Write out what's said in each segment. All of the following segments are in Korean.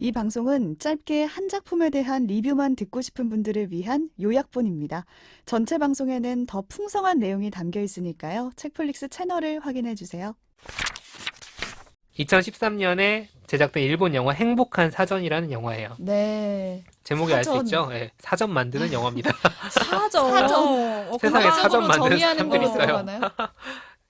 이 방송은 짧게 한 작품에 대한 리뷰만 듣고 싶은 분들을 위한 요약본입니다. 전체 방송에는 더 풍성한 내용이 담겨 있으니까요. 책플릭스 채널을 확인해 주세요. 2013년에 제작된 일본 영화 행복한 사전이라는 영화예요. 네. 제목이 알 수 사전. 있죠? 네, 사전 만드는 영화입니다. 사전. 세상에 사전 과학으로 만드는 정의하는 사람들이 걸로 있어요. 들어가나요?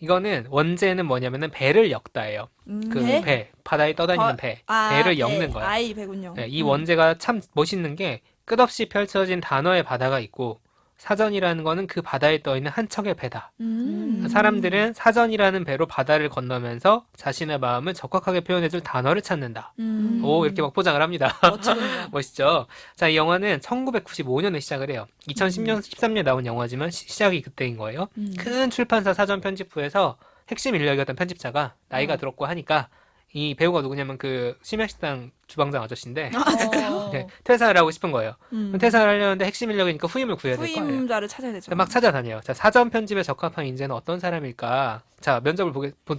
이거는 원제는 뭐냐면은 배를 엮다예요. 그 배? 배, 바다에 떠다니는 배, 배를 엮는 거야. 아이 배군요. 네, 이 원제가 참 멋있는 게 끝없이 펼쳐진 단어의 바다가 있고 사전이라는 거는 그 바다에 떠 있는 한 척의 배다. 사람들은 사전이라는 배로 바다를 건너면서 자신의 마음을 적확하게 표현해줄 단어를 찾는다. 오, 이렇게 막 포장을 합니다. 멋지군요. 멋있죠? 자, 이 영화는 1995년에 시작을 해요. 2010년, 13년에 나온 영화지만 시작이 그때인 거예요. 큰 출판사 사전 편집부에서 핵심 인력이었던 편집자가 나이가 들었고 하니까 이 배우가 누구냐면 그 심야식당 주방장 아저씨인데 진짜요? 네, 퇴사를 하고 싶은 거예요. 퇴사를 하려는데 핵심 인력이니까 후임을 구해야 될 거 아니에요. 후임자를 찾아야 되죠. 막 찾아다녀요. 자, 사전 편집에 적합한 인재는 어떤 사람일까? 자, 면접을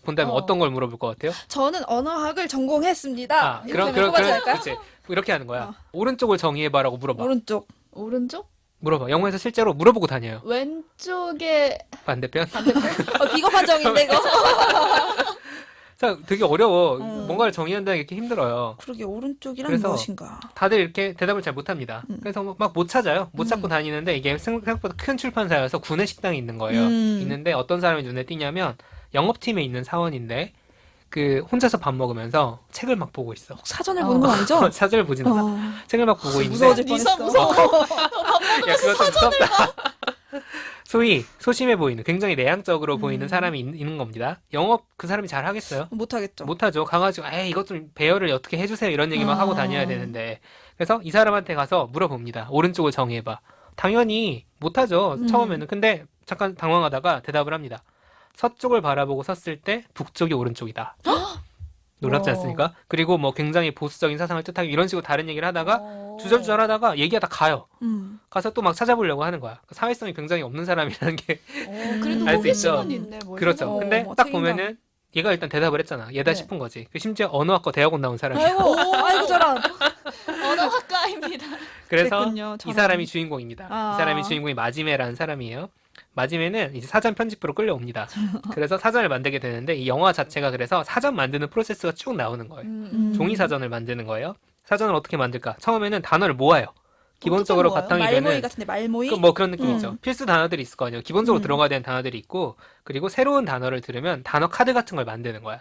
본다면 어떤 걸 물어볼 것 같아요? 저는 언어학을 전공했습니다. 아, 이렇게 하면 뽑아지 않을까요? 그렇지. 이렇게 하는 거야. 오른쪽을 정의해봐라고 물어봐. 오른쪽. 오른쪽? 물어봐. 영화에서 실제로 물어보고 다녀요. 왼쪽에 반대편. 비겁한 정인데 이거. 자, 되게 어려워. 어. 뭔가를 정의한다는 게 이렇게 힘들어요. 그러게 오른쪽이란 그래서 무엇인가? 다들 이렇게 대답을 잘 못합니다. 그래서 막 못 찾아요. 못 찾고 다니는데 이게 생각보다 큰 출판사여서 구내 식당이 있는 거예요. 있는데 어떤 사람이 눈에 띄냐면 영업팀에 있는 사원인데 그 혼자서 밥 먹으면서 책을 막 보고 있어. 사전을 보는 건 아니죠? 사전을 보지는 않아. 어. 책을 막 보고 있는데 무서워질 뻔했어. 야, 그거 좀 무섭다. 소위 소심해 보이는 굉장히 내향적으로 보이는 사람이 있는 겁니다. 영업 그 사람이 잘 하겠어요? 못하겠죠. 못하죠. 가가지고 에이 이것 좀 배열을 어떻게 해주세요 이런 얘기만 하고 다녀야 되는데 그래서 이 사람한테 가서 물어봅니다. 오른쪽을 정의해봐. 당연히 못하죠. 처음에는. 근데 잠깐 당황하다가 대답을 합니다. 서쪽을 바라보고 섰을 때 북쪽이 오른쪽이다. 놀랍지 와. 않습니까? 그리고 뭐 굉장히 보수적인 사상을 뜻하고 이런 식으로 다른 얘기를 하다가 주절주절 하다가 얘기하다 가요. 가서 또 막 찾아보려고 하는 거야. 사회성이 굉장히 없는 사람이라는 게 그래도 알수 있죠. 호기심은 있네. 뭘 그렇죠. 생각해. 근데 뭐 딱 책임감. 보면은 얘가 일단 대답을 했잖아. 얘다 네. 싶은 거지. 심지어 언어학과 대학원 나온 사람이야. 아이고 저런. 언어학과입니다. 그래서 그랬군요, 이 저런. 사람이 주인공입니다. 아. 이 사람이 주인공이 마지메라는 사람이에요. 마지메는 이제 사전 편집부로 끌려옵니다. 그래서 사전을 만들게 되는데 이 영화 자체가 그래서 사전 만드는 프로세스가 쭉 나오는 거예요. 종이 사전을 만드는 거예요. 사전을 어떻게 만들까? 처음에는 단어를 모아요. 기본적으로 모아요? 바탕이 말모이 되는 같은데 말모이? 뭐 그런 느낌이죠. 필수 단어들이 있을 거 아니에요. 기본적으로 들어가야 되는 단어들이 있고 그리고 새로운 단어를 들으면 단어 카드 같은 걸 만드는 거야.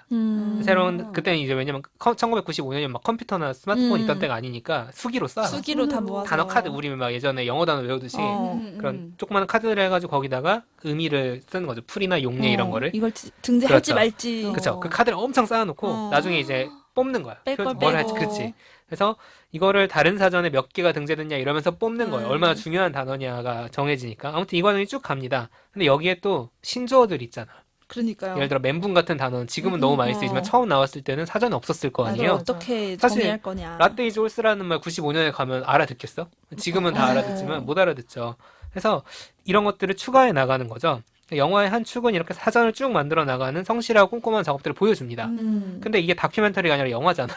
새로운 그때는 이제 왜냐면 1995년이면 막 컴퓨터나 스마트폰 있던 때가 아니니까 수기로 써. 수기로 다 모아서. 단어 카드 우리 막 예전에 영어 단어 외우듯이 어. 그런 조그마한 카드를 해가지고 거기다가 의미를 쓰는 거죠. 풀이나 용례 이런 거를. 이걸 등재할지 그렇죠. 말지. 그렇죠. 그 카드를 엄청 쌓아놓고 어. 나중에 이제 뽑는 거야. 뺄걸 뭘 빼고. 할지 그렇지. 그래서 이거를 다른 사전에 몇 개가 등재됐냐 이러면서 뽑는 거예요. 얼마나 중요한 단어냐가 정해지니까. 아무튼 이 과정이 쭉 갑니다. 근데 여기에 또 신조어들 있잖아. 그러니까요. 예를 들어 멘붕 같은 단어는 지금은 너무 많이 쓰이지만 처음 나왔을 때는 사전에 없었을 거 맞아, 아니에요. 어떻게 사실 정의할 거냐. 라떼 이즈 홀스라는 말 95년에 가면 알아듣겠어? 지금은 다 알아듣지만 못 알아듣죠. 그래서 이런 것들을 추가해 나가는 거죠. 영화의 한 축은 이렇게 사전을 쭉 만들어 나가는 성실하고 꼼꼼한 작업들을 보여줍니다. 근데 이게 다큐멘터리가 아니라 영화잖아.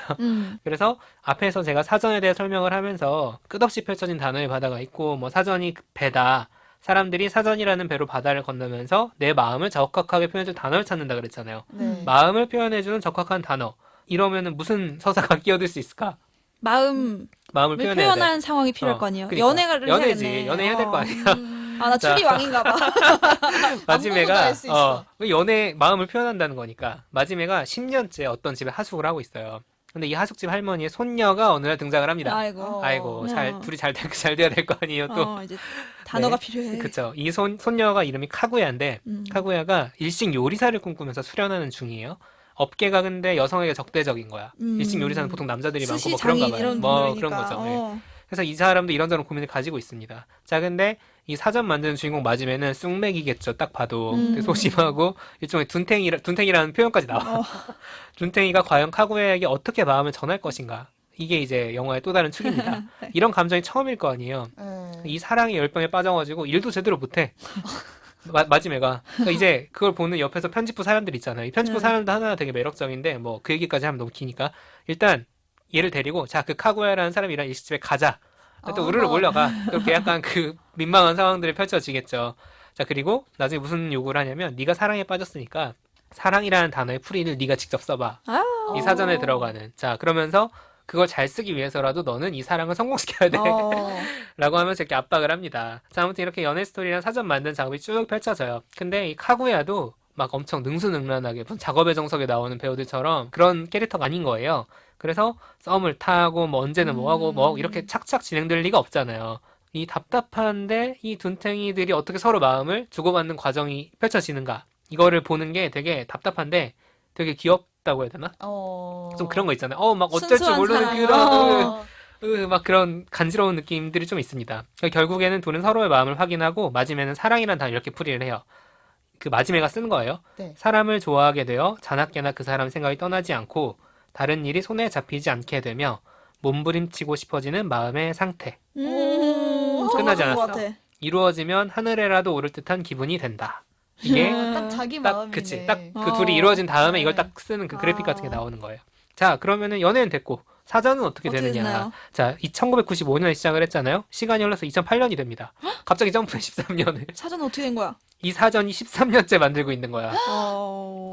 그래서 앞에서 제가 사전에 대해 설명을 하면서 끝없이 펼쳐진 단어의 바다가 있고 뭐 사전이 배다. 사람들이 사전이라는 배로 바다를 건너면서 내 마음을 적확하게 표현해줄 단어를 찾는다 그랬잖아요. 네. 마음을 표현해주는 적확한 단어. 이러면은 무슨 서사가 끼어들 수 있을까? 마음을 마음을 표현해야 돼. 표현하는 상황이 필요할 거 아니에요. 그러니까. 연애를 연애지. 해야겠네. 연애해야 될 거 아니야. 아, 나 자. 추리 왕인가 봐. 마지메가 알수 있어. 연애 마음을 표현한다는 거니까 마지메가 10년째 어떤 집에 하숙을 하고 있어요. 근데 이 하숙집 할머니의 손녀가 어느 날 등장을 합니다. 아이고. 아이고 둘이 잘 돼야 될 거 아니에요 또. 이제 단어가 네. 필요해. 그쵸. 이 손녀가 이름이 카구야인데 카구야가 일식 요리사를 꿈꾸면서 수련하는 중이에요. 업계가 근데 여성에게 적대적인 거야. 일식 요리사는 보통 남자들이 많고 스시 뭐 그런가 장인 봐요. 이런 뭐 분들이니까. 그런 거죠. 네. 어. 그래서 이 사람도 이런저런 고민을 가지고 있습니다. 자, 근데 이 사전 만드는 주인공 마지메는 쑥맥이겠죠. 딱 봐도 되게 소심하고 일종의 둔탱이라는 표현까지 나와. 둔탱이가 과연 카구야에게 어떻게 마음을 전할 것인가? 이게 이제 영화의 또 다른 축입니다. 이런 감정이 처음일 거 아니에요. 이 사랑의 열병에 빠져가지고 일도 제대로 못해. 마지메가. 그러니까 이제 그걸 보는 옆에서 편집부 사람들 있잖아요. 이 편집부 사람들 하나 되게 매력적인데 뭐 그 얘기까지 하면 너무 기니까 일단 얘를 데리고 자, 그 카구야라는 사람이랑 일식집에 가자. 또 우르르 몰려가. 그렇게 약간 그 민망한 상황들이 펼쳐지겠죠. 자, 그리고 나중에 무슨 요구를 하냐면 네가 사랑에 빠졌으니까 사랑이라는 단어의 풀이를 네가 직접 써봐. 이 사전에 들어가는. 자, 그러면서 그걸 잘 쓰기 위해서라도 너는 이 사랑을 성공시켜야 돼. 라고 하면서 이렇게 압박을 합니다. 자, 아무튼 이렇게 연애 스토리랑 사전 만든 작업이 쭉 펼쳐져요. 근데 이 카구야도 막 엄청 능수능란하게 무슨 작업의 정석에 나오는 배우들처럼 그런 캐릭터가 아닌 거예요. 그래서 썸을 타고 뭐 언제는 뭐 하고 뭐 이렇게 착착 진행될 리가 없잖아요. 이 답답한데 이 둔탱이들이 어떻게 서로 마음을 주고받는 과정이 펼쳐지는가. 이거를 보는 게 되게 답답한데 되게 귀엽다고 해야 되나? 좀 그런 거 있잖아요. 막 어쩔 줄 순수한 모르는 사랑. 그런 막 그런 간지러운 느낌들이 좀 있습니다. 결국에는 둘은 서로의 마음을 확인하고 마지막에는 사랑이란 단어 이렇게 풀이를 해요. 그 마지막가 쓴 거예요. 네. 사람을 좋아하게 되어 자나깨나 그 사람 생각이 떠나지 않고 다른 일이 손에 잡히지 않게 되며 몸부림치고 싶어지는 마음의 상태. 끝나지 정확한 것 않았어. 같아. 이루어지면 하늘에라도 오를 듯한 기분이 된다. 이게 딱 자기 딱 마음이네. 그치 딱 그 어. 둘이 이루어진 다음에 네. 이걸 딱 쓰는 그 그래픽 같은 게 나오는 거예요. 자, 그러면은 연애는 됐고 사전은 어떻게 어떻게 되느냐. 됐나요? 자, 1995년에 시작을 했잖아요. 시간이 흘러서 2008년이 됩니다. 갑자기 점프해 13년을. 사전 어떻게 된 거야? 이 사전이 13년째 만들고 있는 거야.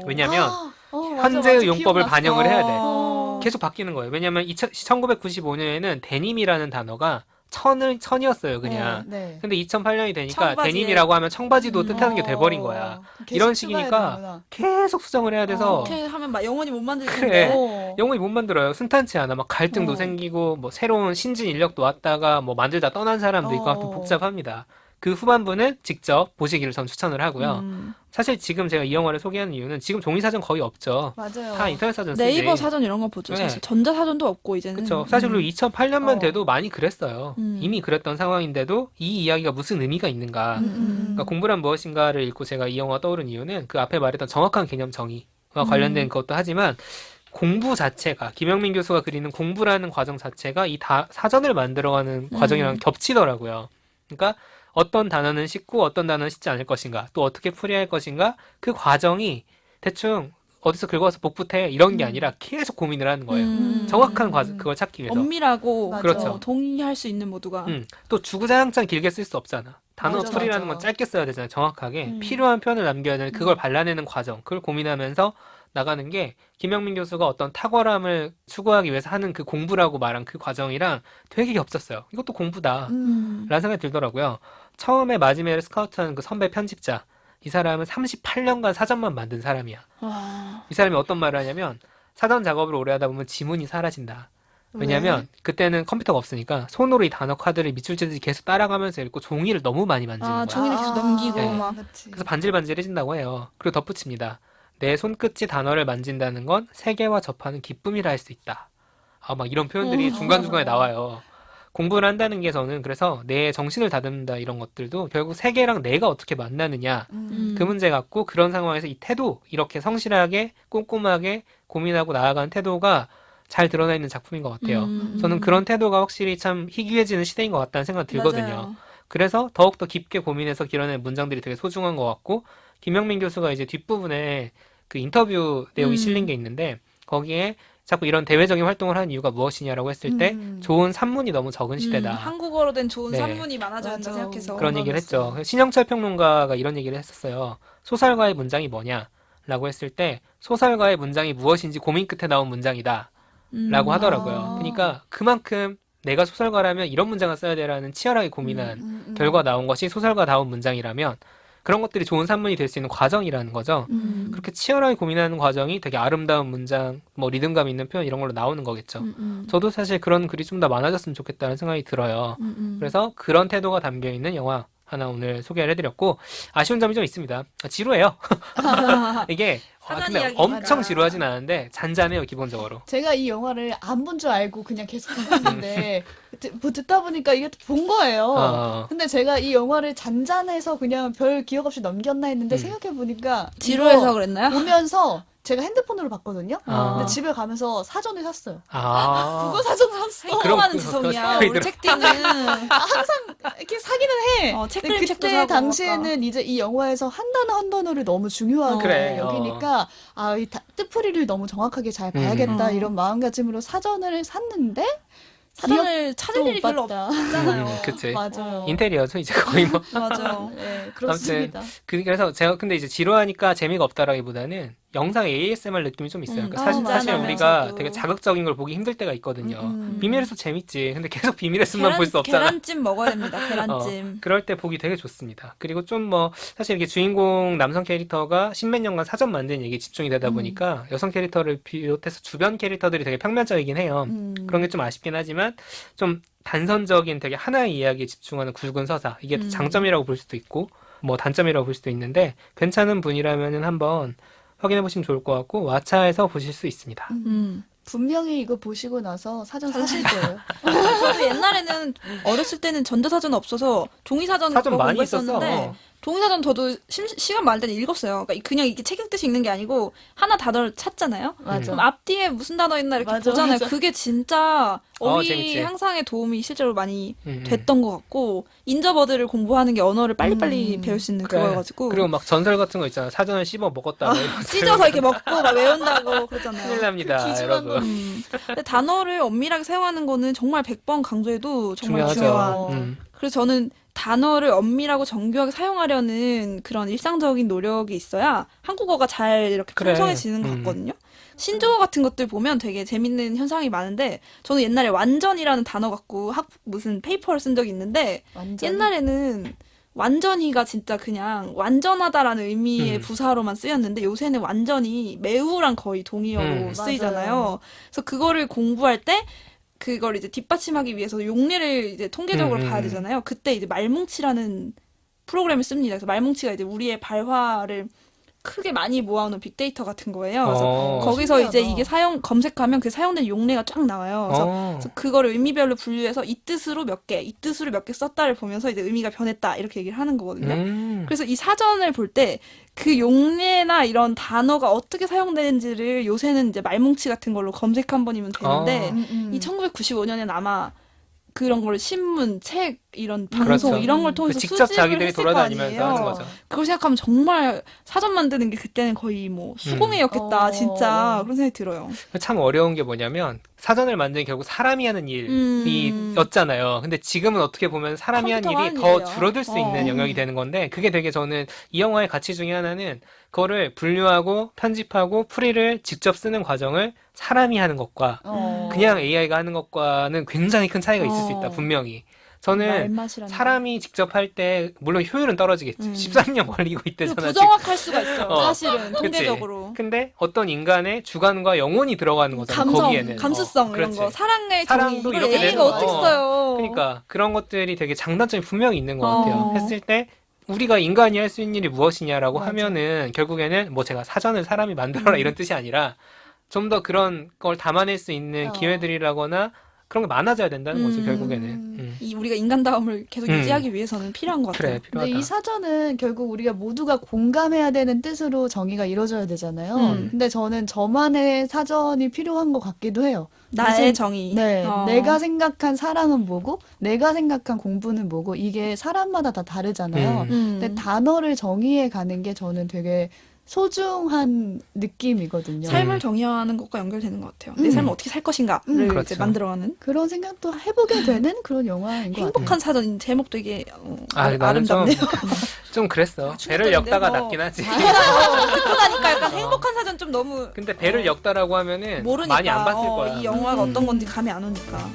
왜냐면 맞아, 현재의 맞아. 용법을 기억났어. 반영을 해야 돼. 어. 계속 바뀌는 거예요. 왜냐면 1995년에는 데님이라는 단어가 천이었어요, 그냥. 네. 근데 2008년이 되니까 청바지에. 데님이라고 하면 청바지도 뜻하는 게 돼버린 거야. 계속 이런 추가해야 식이니까 되는구나. 계속 수정을 해야 돼서 그렇게 하면 막 영원히 못 만들 그래. 텐데. 영혼이 못 만들어요. 순탄치 않아. 막 갈등도 어. 생기고 뭐 새로운 신진 인력도 왔다가 뭐 만들다 떠난 사람도 있고 하여튼 복잡합니다. 그 후반부는 직접 보시기를 전 추천을 하고요. 사실 지금 제가 이 영화를 소개하는 이유는 지금 종이 사전 거의 없죠. 맞아요. 다 인터넷 사전 쓰지. 네이버 사전 이런 거 보죠. 네. 사실 전자 사전도 없고 이제는. 그렇죠. 사실 그리고 2008년만 어. 돼도 많이 그랬어요. 이미 그랬던 상황인데도 이 이야기가 무슨 의미가 있는가. 그러니까 공부란 무엇인가를 읽고 제가 이 영화 떠오른 이유는 그 앞에 말했던 정확한 개념 정의와 관련된 것도 하지만 공부 자체가 김영민 교수가 그리는 공부라는 과정 자체가 이 사전을 만들어가는 과정이랑 겹치더라고요. 그러니까 어떤 단어는 쉽고 어떤 단어는 쉽지 않을 것인가, 또 어떻게 풀이할 것인가, 그 과정이 대충 어디서 긁어서 복붙해 이런 게 아니라 계속 고민을 하는 거예요. 정확한 그걸 찾기 위해서. 엄밀하고 맞아. 그렇죠. 동의할 수 있는 모두가. 또 주구장창 길게 쓸 수 없잖아. 단어 맞아, 풀이라는 맞아. 건 짧게 써야 되잖아요. 정확하게. 필요한 표현을 남겨야 되는 그걸 발라내는 과정. 그걸 고민하면서 나가는 게 김영민 교수가 어떤 탁월함을 추구하기 위해서 하는 그 공부라고 말한 그 과정이랑 되게 겹쳤어요. 이것도 공부다. 라는 생각이 들더라고요. 처음에 마지막에 스카우트하는 그 선배 편집자. 이 사람은 38년간 사전만 만든 사람이야. 와. 이 사람이 어떤 말을 하냐면 사전 작업을 오래 하다 보면 지문이 사라진다. 왜냐면 그때는 컴퓨터가 없으니까 손으로 이 단어 카드를 밑줄 치듯이 계속 따라가면서 읽고 종이를 너무 많이 만지는 거야. 종이를 계속 넘기고 네. 막. 그치. 그래서 반질반질해진다고 해요. 그리고 덧붙입니다. 내 손끝이 단어를 만진다는 건 세계와 접하는 기쁨이라 할 수 있다. 막 이런 표현들이 중간중간에 나와요. 공부를 한다는 게 저는 그래서 내 정신을 다듬는다 이런 것들도 결국 세계랑 내가 어떻게 만나느냐 그 문제 같고 그런 상황에서 이 태도 이렇게 성실하게 꼼꼼하게 고민하고 나아가는 태도가 잘 드러나 있는 작품인 것 같아요. 저는 그런 태도가 확실히 참 희귀해지는 시대인 것 같다는 생각이 들거든요. 맞아요. 그래서 더욱더 깊게 고민해서 길어낸 문장들이 되게 소중한 것 같고 김영민 교수가 이제 뒷부분에 그 인터뷰 내용이 실린 게 있는데 거기에 자꾸 이런 대외적인 활동을 하는 이유가 무엇이냐라고 했을 때 좋은 산문이 너무 적은 시대다. 한국어로 된 좋은 네. 산문이 많아져야 한다 맞아. 생각해서. 그런 얘기를 공감했어요. 했죠. 신영철 평론가가 이런 얘기를 했었어요. 소설가의 문장이 뭐냐라고 했을 때 소설가의 문장이 무엇인지 고민 끝에 나온 문장이다 라고 하더라고요. 그러니까 그만큼 내가 소설가라면 이런 문장을 써야 되라는 치열하게 고민한 결과 나온 것이 소설가다운 문장이라면 그런 것들이 좋은 산문이 될 수 있는 과정이라는 거죠. 그렇게 치열하게 고민하는 과정이 되게 아름다운 문장, 뭐 리듬감 있는 표현 이런 걸로 나오는 거겠죠. 저도 사실 그런 글이 좀 더 많아졌으면 좋겠다는 생각이 들어요. 그래서 그런 태도가 담겨 있는 영화 하나 오늘 소개를 해드렸고 아쉬운 점이 좀 있습니다. 지루해요. 이게 사전 근데 이야기니까. 엄청 지루하진 않은데 잔잔해요 기본적으로. 제가 이 영화를 안 본 줄 알고 그냥 계속 봤는데 듣다 보니까 이게 본 거예요. 근데 제가 이 영화를 잔잔해서 그냥 별 기억 없이 넘겼나 했는데 생각해 보니까 지루해서 그랬나요? 보면서 제가 핸드폰으로 봤거든요. 아. 근데 집에 가면서 사전을 샀어요. 아. 국어 사전 샀어. 그럼 많은 그- 지성이야. 그- 우리 책디는 이렇게 사기는 해. 책그림 근데 책도 그때 사고 당시에는 이제 이 영화에서 한 단어 한 단어를 너무 중요하게 그래, 여기니까 이 뜻풀이를 너무 정확하게 잘 봐야겠다 음. 이런 마음가짐으로 사전을 샀는데 사전을 찾을 일이 별로 없다. 없잖아요. 그치. 맞아요. 인테리어죠 이제 거의 뭐. 맞아요. 네, 그렇습니다. 그래서 제가 근데 이제 지루하니까 재미가 없다라기보다는 영상 ASMR 느낌이 좀 있어요. 그러니까 사실 맞아요. 우리가 저도. 되게 자극적인 걸 보기 힘들 때가 있거든요. 음. 비밀의 숲 재밌지. 근데 계속 비밀의 숲만 볼 수 없잖아. 계란찜 먹어야 됩니다. 계란찜. 그럴 때 보기 되게 좋습니다. 그리고 좀 뭐 사실 이렇게 주인공 남성 캐릭터가 십몇 년간 사전 만든 얘기에 집중이 되다 보니까 여성 캐릭터를 비롯해서 주변 캐릭터들이 되게 평면적이긴 해요. 그런 게 좀 아쉽긴 하지만 좀 단선적인 되게 하나의 이야기에 집중하는 굵은 서사. 이게 장점이라고 볼 수도 있고 뭐 단점이라고 볼 수도 있는데 괜찮은 분이라면은 한번 확인해 보시면 좋을 것 같고 왓챠에서 보실 수 있습니다. 분명히 이거 보시고 나서 사전 사실 거예요. 저도 옛날에는 어렸을 때는 전자사전 없어서 종이사전 사전 많이 공부했었는데 있었어. 종이사전 저도 시간 많을 때는 읽었어요. 그러니까 그냥 이렇게 책 읽듯이 읽는 게 아니고 하나 단어를 찾잖아요. 맞아. 그럼 앞뒤에 무슨 단어 있나 이렇게 맞아, 보잖아요. 맞아. 그게 진짜 어휘 재밌지. 향상에 도움이 실제로 많이 음. 됐던 것 같고 인저버드를 공부하는 게 언어를 빨리빨리 배울 수 있는 그래. 그거여가지고 그리고 막 전설 같은 거 있잖아. 사전을 씹어 먹었다. 뭐 이런 찢어서 이렇게 먹고 막 외운다고 그러잖아요. 큰일 납니다, 귀중한 여러분. 근데 단어를 엄밀하게 사용하는 거는 정말 100번 강조해도 정말 중요하죠. 중요한. 음. 그래서 저는 단어를 엄밀하고 정교하게 사용하려는 그런 일상적인 노력이 있어야 한국어가 잘 이렇게 그래. 풍성해지는 것 같거든요. 신조어 같은 것들 보면 되게 재밌는 현상이 많은데 저는 옛날에 완전이라는 단어 갖고 무슨 페이퍼를 쓴 적이 있는데 완전 옛날에는 완전히가 진짜 그냥 완전하다라는 의미의 부사로만 쓰였는데 요새는 완전히 매우랑 거의 동의어로 쓰이잖아요. 맞아요. 그래서 그거를 공부할 때 그걸 이제 뒷받침하기 위해서 용례를 이제 통계적으로 봐야 되잖아요. 그때 이제 말뭉치라는 프로그램을 씁니다. 그래서 말뭉치가 이제 우리의 발화를 크게 많이 모아놓은 빅데이터 같은 거예요. 그래서 거기서 신기하다. 이제 이게 검색하면 그 사용된 용례가 쫙 나와요. 그래서 그거를 의미별로 분류해서 이 뜻으로 몇 개, 이 뜻으로 몇 개 썼다를 보면서 이제 의미가 변했다 이렇게 얘기를 하는 거거든요. 그래서 이 사전을 볼 때 그 용례나 이런 단어가 어떻게 사용되는지를 요새는 이제 말뭉치 같은 걸로 검색 한 번이면 되는데 이 1995년에는 아마 그런 걸 신문, 책, 이런 방송 그렇죠. 이런 걸 통해서 직접 수집을 자기들이 했을 거 돌아다니면서 아니에요. 하는 거죠. 그걸 생각하면 정말 사전 만드는 게 그때는 거의 뭐 수공예였겠다 진짜 그런 생각이 들어요. 참 어려운 게 뭐냐면 사전을 만드는 결국 사람이 하는 일이었잖아요. 근데 지금은 어떻게 보면 사람이 하는 컴퓨터가 일이 하는 더 일이에요. 줄어들 수 있는 영역이 되는 건데 그게 되게 저는 이 영화의 가치 중에 하나는 그거를 분류하고 편집하고 풀이를 직접 쓰는 과정을 사람이 하는 것과 그냥 AI가 하는 것과는 굉장히 큰 차이가 있을 수 있다. 분명히. 저는 말맛이라는 사람이 직접 할 때 물론 효율은 떨어지겠지. 13년 걸리고 게. 있대잖아. 그리고 부정확할 수가 있어요. 어. 사실은 그치. 통계적으로. 근데 어떤 인간의 주관과 영혼이 들어가는 거잖아. 감성, 거기에는. 감수성 이런 그렇지. 거. 사랑의 정의 사랑도 이걸 이렇게 AI가 되는 어떻게 거. 써요. 그러니까 그런 것들이 되게 장단점이 분명히 있는 것 같아요. 어. 했을 때 우리가 인간이 할 수 있는 일이 무엇이냐라고 맞아. 하면은 결국에는 뭐 제가 사전을 사람이 만들어라 이런 뜻이 아니라 좀 더 그런 걸 담아낼 수 있는 기회들이라거나 그런 게 많아져야 된다는 거죠, 결국에는. 이 우리가 인간다움을 계속 유지하기 위해서는 필요한 것 같아요. 그래, 필요하다. 근데 이 사전은 결국 우리가 모두가 공감해야 되는 뜻으로 정의가 이루어져야 되잖아요. 근데 저는 저만의 사전이 필요한 것 같기도 해요. 나의 무슨- 정의. 네, 어. 내가 생각한 사랑은 뭐고, 내가 생각한 공부는 뭐고, 이게 사람마다 다 다르잖아요. 근데 단어를 정의해 가는 게 저는 되게 소중한 느낌이거든요. 삶을 정의하는 것과 연결되는 것 같아요. 내 삶을 어떻게 살 것인가를 그렇죠. 이제 만들어가는 그런 생각도 해보게 되는 그런 영화인 것 같아요. 행복한 사전 제목 되게 나는 좀, 아름답네요. 좀 그랬어. 배를 충격적인데요, 엮다가 뭐. 낫긴 하지. 듣고 나니까 약간 행복한 사전 좀 너무 근데 배를 엮다라고 하면은 모르니까 많이 안 봤을 거야. 이 영화가 어떤 건지 감이 안 오니까.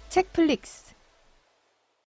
책플릭스